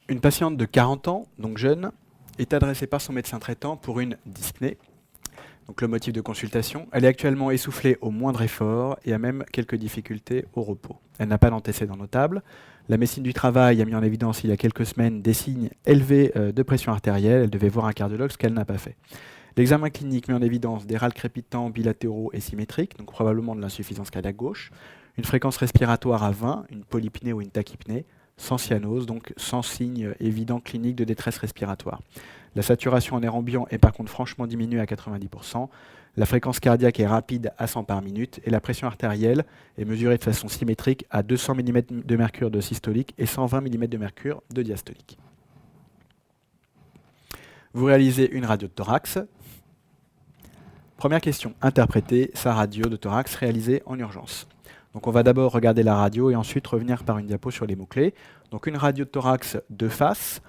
Une patiente de 40 ans, donc jeune, est adressée par son médecin traitant pour une dyspnée. Donc le motif de consultation, elle est actuellement essoufflée au moindre effort et a même quelques difficultés au repos. Elle n'a pas d'antécédents notables. La médecine du travail a mis en évidence il y a quelques semaines des signes élevés de pression artérielle. Elle devait voir un cardiologue, ce qu'elle n'a pas fait. L'examen clinique met en évidence des râles crépitants bilatéraux et symétriques, donc probablement de l'insuffisance cardiaque gauche, une fréquence respiratoire à 20, une polypnée ou une tachypnée, sans cyanose, donc sans signe évident clinique de détresse respiratoire. La saturation en air ambiant est par contre franchement diminuée à 90%, la fréquence cardiaque est rapide à 100 par minute et la pression artérielle est mesurée de façon symétrique à 200 mm de mercure de systolique et 120 mm de mercure de diastolique. Vous réalisez une radio de thorax. Première question, interpréter sa radio de thorax réalisée en urgence. Donc on va d'abord regarder la radio et ensuite revenir par une diapo sur les mots-clés. Donc une radio de thorax de face,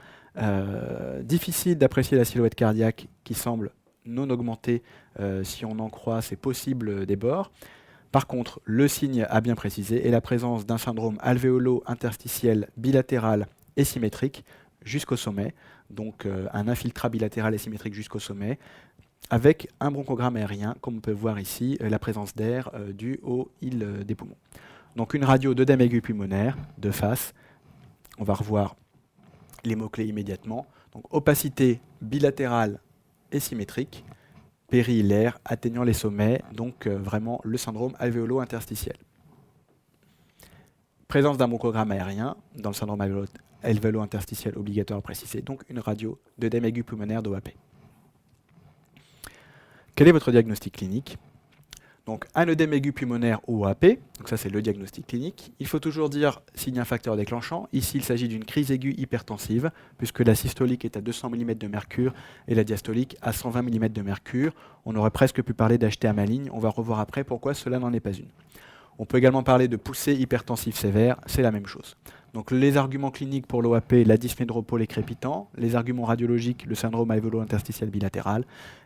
difficile d'apprécier la silhouette cardiaque qui semble non augmentée si on en croit ses possibles débords. Par contre, le signe à bien préciser est la présence d'un syndrome alvéolo-interstitiel bilatéral et symétrique jusqu'au sommet, donc un infiltrat bilatéral et symétrique jusqu'au sommet, avec un bronchogramme aérien, comme on peut voir ici, la présence d'air due aux îles des poumons. Donc une radio d'œdème aigu pulmonaire, de face. On va revoir les mots-clés immédiatement. Donc opacité bilatérale et symétrique, périhilaire, atteignant les sommets, donc vraiment le syndrome alvéolo-interstitiel. Présence d'un bronchogramme aérien dans le syndrome alvéolo-interstitiel obligatoire à préciser, donc une radio d'œdème aigu pulmonaire d'OAP. Quel est votre diagnostic clinique? Donc un œdème aigu pulmonaire OAP, donc ça c'est le diagnostic clinique. Il faut toujours dire s'il y a un facteur déclenchant. Ici il s'agit d'une crise aiguë hypertensive, puisque la systolique est à 200 mm de mercure et la diastolique à 120 mm de mercure. On aurait presque pu parler d'acheter maligne, on va revoir après pourquoi cela n'en est pas une. On peut également parler de poussée hypertensive sévère, c'est la même chose. Donc les arguments cliniques pour l'OAP, la dyspnée de repos, les crépitants, les arguments radiologiques, le syndrome alvéolo-interstitiel bilatéral,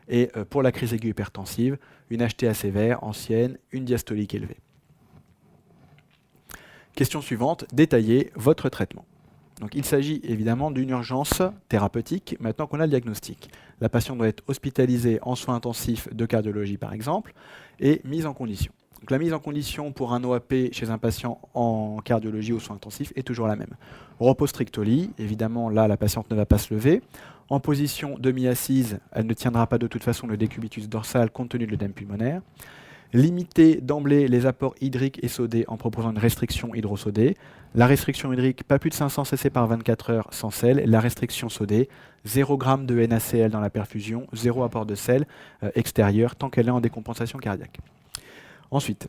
et pour la crise aiguë hypertensive, une HTA sévère, ancienne, une diastolique élevée. Question suivante, détaillez votre traitement. Donc il s'agit évidemment d'une urgence thérapeutique, maintenant qu'on a le diagnostic. La patiente doit être hospitalisée en soins intensifs de cardiologie par exemple, et mise en condition. Donc la mise en condition pour un OAP chez un patient en cardiologie ou soins intensifs est toujours la même. Repos strict au lit, évidemment là la patiente ne va pas se lever. En position demi-assise, elle ne tiendra pas de toute façon le décubitus dorsal compte tenu de l'œdème pulmonaire. Limiter d'emblée les apports hydriques et sodés en proposant une restriction hydrosodée. La restriction hydrique, pas plus de 500 cc par 24 heures sans sel. La restriction sodée, 0 g de NaCl dans la perfusion, 0 apport de sel extérieur tant qu'elle est en décompensation cardiaque. Ensuite,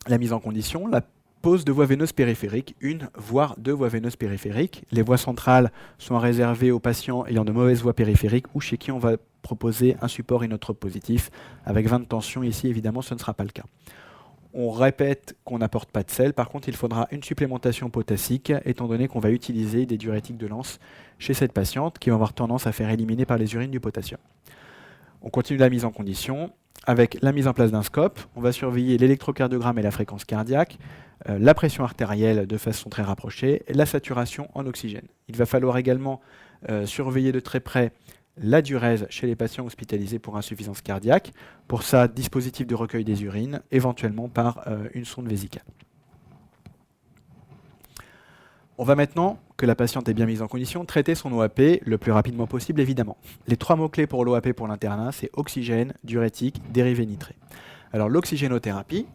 la mise en condition, la pose de voies veineuses périphériques, une voire deux voies veineuses périphériques. Les voies centrales sont réservées aux patients ayant de mauvaises voies périphériques ou chez qui on va proposer un support inotrope positif avec 20 de tension. Ici, évidemment, ce ne sera pas le cas. On répète qu'on n'apporte pas de sel. Par contre, il faudra une supplémentation potassique, étant donné qu'on va utiliser des diurétiques de Lens chez cette patiente qui vont avoir tendance à faire éliminer par les urines du potassium. On continue la mise en condition avec la mise en place d'un scope. On va surveiller l'électrocardiogramme et la fréquence cardiaque, la pression artérielle de façon très rapprochée, et la saturation en oxygène. Il va falloir également surveiller de très près la diurèse chez les patients hospitalisés pour insuffisance cardiaque. Pour ça, dispositif de recueil des urines, éventuellement par une sonde vésicale. On va maintenant, que la patiente est bien mise en condition, traiter son OAP le plus rapidement possible, évidemment. Les 3 mots-clés pour l'OAP pour l'internat, c'est oxygène, diurétique, dérivé nitré. Alors l'oxygénothérapie,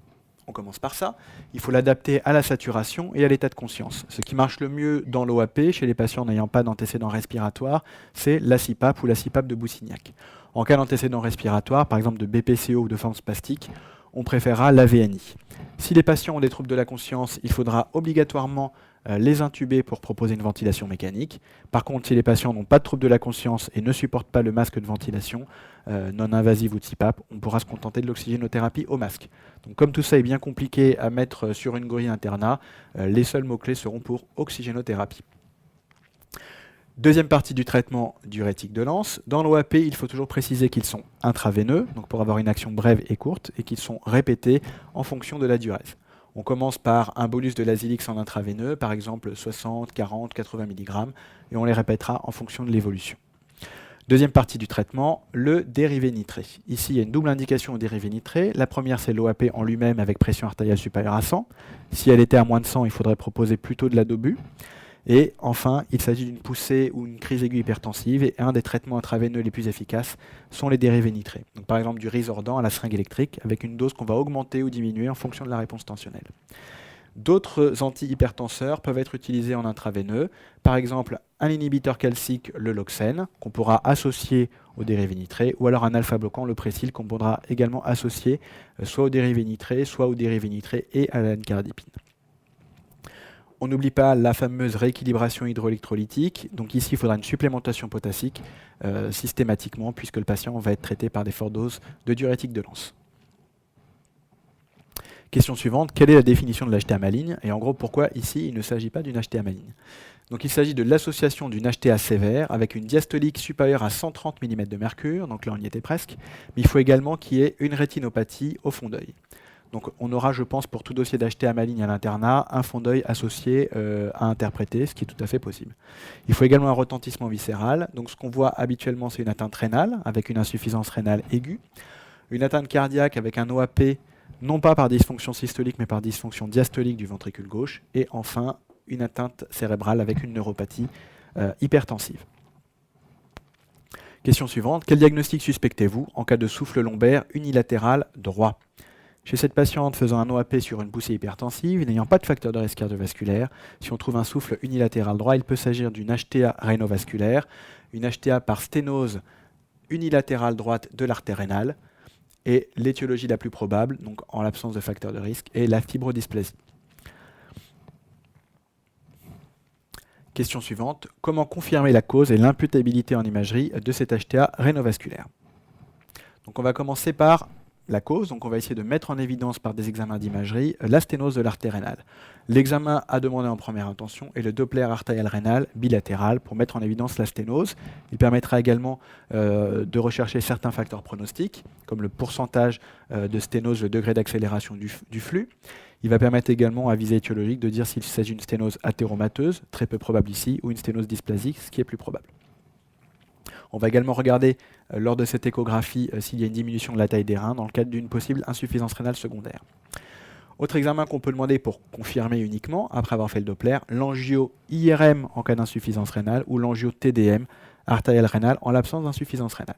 on commence par ça, il faut l'adapter à la saturation et à l'état de conscience. Ce qui marche le mieux dans l'OAP, chez les patients n'ayant pas d'antécédents respiratoires, c'est la CPAP ou la CPAP de Boussignac. En cas d'antécédent respiratoire, par exemple de BPCO ou de forme spastique, on préférera la VNI. Si les patients ont des troubles de la conscience, il faudra obligatoirement les intuber pour proposer une ventilation mécanique. Par contre, si les patients n'ont pas de troubles de la conscience et ne supportent pas le masque de ventilation non invasive ou de CPAP, on pourra se contenter de l'oxygénothérapie au masque. Donc, comme tout ça est bien compliqué à mettre sur une grille internat, les seuls mots-clés seront pour oxygénothérapie. Deuxième partie du traitement diurétique de Lens. Dans l'OAP, il faut toujours préciser qu'ils sont intraveineux, donc pour avoir une action brève et courte, et qu'ils sont répétés en fonction de la diurèse. On commence par un bolus de Lasix en intraveineux, par exemple 60, 40, 80 mg, et on les répétera en fonction de l'évolution. Deuxième partie du traitement, le dérivé nitré. Ici, il y a une double indication au dérivé nitré. La première, c'est l'OAP en lui-même avec pression artérielle supérieure à 100. Si elle était à moins de 100, il faudrait proposer plutôt de la Dobu. Et enfin, il s'agit d'une poussée ou une crise aiguë hypertensive, et un des traitements intraveineux les plus efficaces sont les dérivés nitrés. Donc, par exemple, du Risordan à la seringue électrique, avec une dose qu'on va augmenter ou diminuer en fonction de la réponse tensionnelle. D'autres antihypertenseurs peuvent être utilisés en intraveineux, par exemple un inhibiteur calcique, le Loxène, qu'on pourra associer au dérivé nitré, ou alors un alpha-bloquant, le Présil, qu'on pourra également associer soit au dérivé nitré, soit au dérivé nitré et à la N-cardipine. On n'oublie pas la fameuse rééquilibration hydroélectrolytique. Donc ici, il faudra une supplémentation potassique systématiquement, puisque le patient va être traité par des fortes doses de diurétique de Lens. Question suivante, quelle est la définition de l'HTA maligne? Et en gros, pourquoi ici, il ne s'agit pas d'une HTA maligne? Donc il s'agit de l'association d'une HTA sévère avec une diastolique supérieure à 130 mm de mercure, donc là on y était presque, mais il faut également qu'il y ait une rétinopathie au fond d'œil. Donc on aura, je pense, pour tout dossier d'HTA maligne à l'internat, un fond d'œil associé à interpréter, ce qui est tout à fait possible. Il faut également un retentissement viscéral. Donc ce qu'on voit habituellement, c'est une atteinte rénale avec une insuffisance rénale aiguë, une atteinte cardiaque avec un OAP, non pas par dysfonction systolique, mais par dysfonction diastolique du ventricule gauche, et enfin une atteinte cérébrale avec une neuropathie hypertensive. Question suivante, quel diagnostic suspectez-vous en cas de souffle lombaire unilatéral droit? Chez cette patiente faisant un OAP sur une poussée hypertensive, n'ayant pas de facteur de risque cardiovasculaire, si on trouve un souffle unilatéral droit, il peut s'agir d'une HTA rénovasculaire, une HTA par sténose unilatérale droite de l'artère rénale, et l'étiologie la plus probable, donc en l'absence de facteur de risque, est la fibrodysplasie. Question suivante, comment confirmer la cause et l'imputabilité en imagerie de cette HTA rénovasculaire? Donc on va commencer par la cause, donc on va essayer de mettre en évidence par des examens d'imagerie la sténose de l'artère rénale. L'examen à demander en première intention est le Doppler artériel rénal bilatéral pour mettre en évidence la sténose. Il permettra également de rechercher certains facteurs pronostiques, comme le pourcentage de sténose, le degré d'accélération du flux. Il va permettre également à visée étiologique de dire s'il s'agit d'une sténose athéromateuse, très peu probable ici, ou une sténose dysplasique, ce qui est plus probable. On va également regarder lors de cette échographie s'il y a une diminution de la taille des reins dans le cadre d'une possible insuffisance rénale secondaire. Autre examen qu'on peut demander pour confirmer uniquement, après avoir fait le Doppler, l'angio-IRM en cas d'insuffisance rénale ou l'angio-TDM, artérielle rénale, en l'absence d'insuffisance rénale.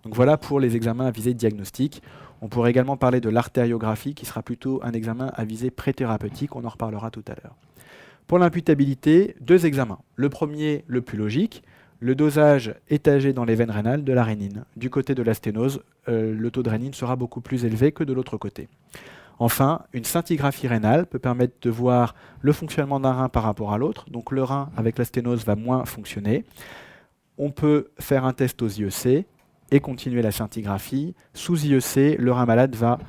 Donc voilà pour les examens à visée diagnostique. On pourrait également parler de l'artériographie qui sera plutôt un examen à visée préthérapeutique, on en reparlera tout à l'heure. Pour l'imputabilité, deux examens. Le premier, le plus logique, le dosage étagé dans les veines rénales de la rénine. Du côté de la sténose, le taux de rénine sera beaucoup plus élevé que de l'autre côté. Enfin, une scintigraphie rénale peut permettre de voir le fonctionnement d'un rein par rapport à l'autre. Donc le rein avec la sténose va moins fonctionner. On peut faire un test aux IEC et continuer la scintigraphie. Sous IEC, le rein malade va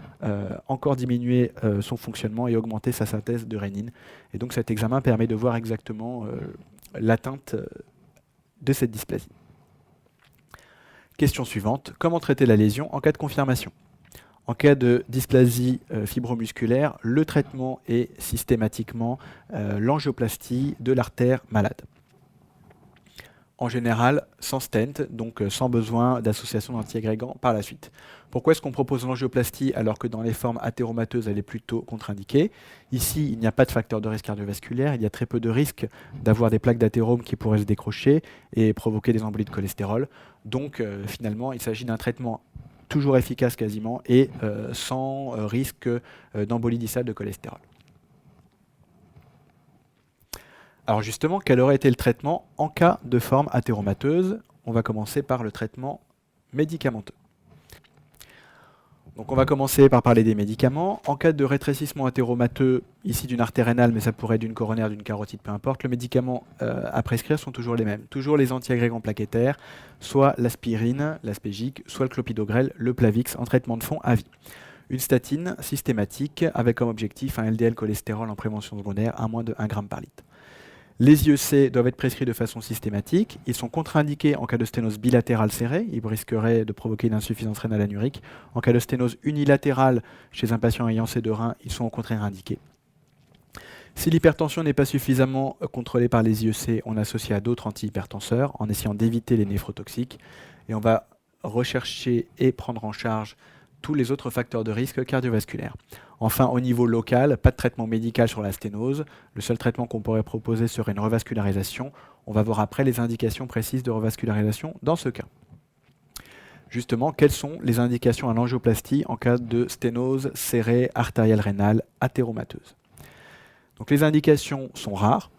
encore diminuer son fonctionnement et augmenter sa synthèse de rénine. Et donc cet examen permet de voir exactement l'atteinte de cette dysplasie. Question suivante, comment traiter la lésion en cas de confirmation? En cas de dysplasie fibromusculaire, le traitement est systématiquement l'angioplastie de l'artère malade. En général, sans stent, donc sans besoin d'association d'antiagrégants par la suite. Pourquoi est-ce qu'on propose l'angioplastie alors que dans les formes athéromateuses, elle est plutôt contre-indiquée? Ici, il n'y a pas de facteur de risque cardiovasculaire, il y a très peu de risques d'avoir des plaques d'athérome qui pourraient se décrocher et provoquer des embolies de cholestérol. Donc finalement, il s'agit d'un traitement toujours efficace quasiment et sans risque d'embolie distal de cholestérol. Alors justement, quel aurait été le traitement en cas de forme athéromateuse? On va commencer par le traitement médicamenteux. Donc on va commencer par parler des médicaments. En cas de rétrécissement athéromateux, ici d'une artère rénale, mais ça pourrait être d'une coronaire, d'une carotide, peu importe, les médicaments à prescrire sont toujours les mêmes. Toujours les antiagrégants plaquettaires, soit l'aspirine, l'aspégique, soit le clopidogrel, le Plavix, en traitement de fond à vie. Une statine systématique avec comme objectif un LDL cholestérol en prévention secondaire à moins de 1 g par litre. Les IEC doivent être prescrits de façon systématique. Ils sont contre-indiqués en cas de sténose bilatérale serrée. Ils risqueraient de provoquer une insuffisance rénale anurique. En cas de sténose unilatérale chez un patient ayant ces deux reins, ils sont au contraire indiqués. Si l'hypertension n'est pas suffisamment contrôlée par les IEC, on associe à d'autres antihypertenseurs en essayant d'éviter les néphrotoxiques. Et on va rechercher et prendre en charge tous les autres facteurs de risque cardiovasculaire. Enfin, au niveau local, pas de traitement médical sur la sténose. Le seul traitement qu'on pourrait proposer serait une revascularisation. On va voir après les indications précises de revascularisation dans ce cas. Justement, quelles sont les indications à l'angioplastie en cas de sténose serrée artérielle rénale athéromateuse? Donc les indications sont rares.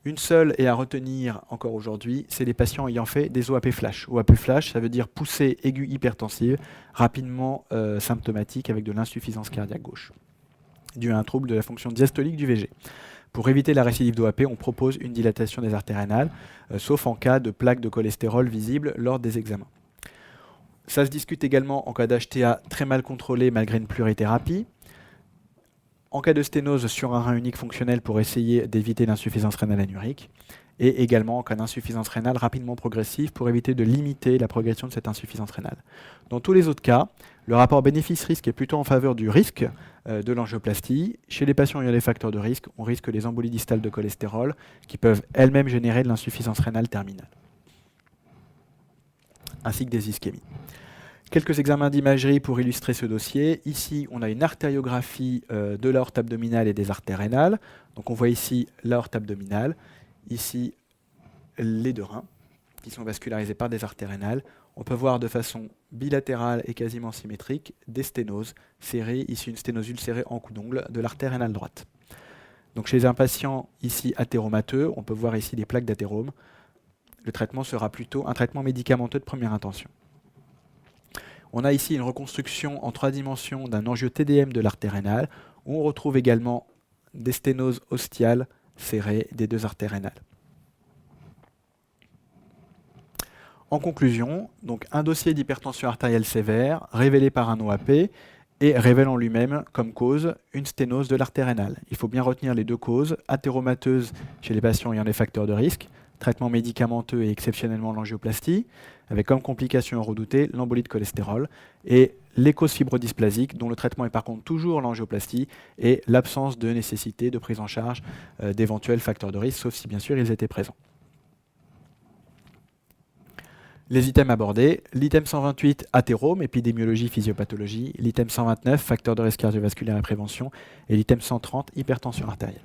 Une seule est à retenir encore aujourd'hui, c'est les patients ayant fait des OAP flash. OAP flash, ça veut dire poussée aiguë hypertensive, rapidement symptomatique avec de l'insuffisance cardiaque gauche, due à un trouble de la fonction diastolique du VG. Pour éviter la récidive d'OAP, on propose une dilatation des artères rénales, sauf en cas de plaques de cholestérol visibles lors des examens. Ça se discute également en cas d'HTA très mal contrôlé malgré une plurithérapie. En cas de sténose sur un rein unique fonctionnel pour essayer d'éviter l'insuffisance rénale anurique. Et également en cas d'insuffisance rénale rapidement progressive pour éviter de limiter la progression de cette insuffisance rénale. Dans tous les autres cas, le rapport bénéfice-risque est plutôt en faveur du risque de l'angioplastie. Chez les patients ayant des facteurs de risque, on risque les embolies distales de cholestérol qui peuvent elles-mêmes générer de l'insuffisance rénale terminale, ainsi que des ischémies. Quelques examens d'imagerie pour illustrer ce dossier. Ici, on a une artériographie de l'aorte abdominale et des artères rénales. Donc on voit ici l'aorte abdominale, ici les deux reins qui sont vascularisés par des artères rénales. On peut voir de façon bilatérale et quasiment symétrique des sténoses serrées, ici une sténose ulcérée en coup d'ongle de l'artère rénale droite. Donc chez un patient ici athéromateux, on peut voir ici des plaques d'athérome. Le traitement sera plutôt un traitement médicamenteux de première intention. On a ici une reconstruction en 3 dimensions d'un angio-TDM de l'artère rénale, où on retrouve également des sténoses ostiales serrées des deux artères rénales. En conclusion, donc un dossier d'hypertension artérielle sévère révélé par un OAP et révélant lui-même comme cause une sténose de l'artère rénale. Il faut bien retenir les deux causes, athéromateuse chez les patients ayant des facteurs de risque, traitement médicamenteux et exceptionnellement l'angioplastie, avec comme complication redoutée l'embolie de cholestérol, et l'échose fibrodysplasique, dont le traitement est par contre toujours l'angioplastie, et l'absence de nécessité de prise en charge d'éventuels facteurs de risque, sauf si bien sûr ils étaient présents. Les items abordés, l'item 128, athérome, épidémiologie, physiopathologie, l'item 129, facteurs de risque cardiovasculaire et prévention, et l'item 130, hypertension artérielle.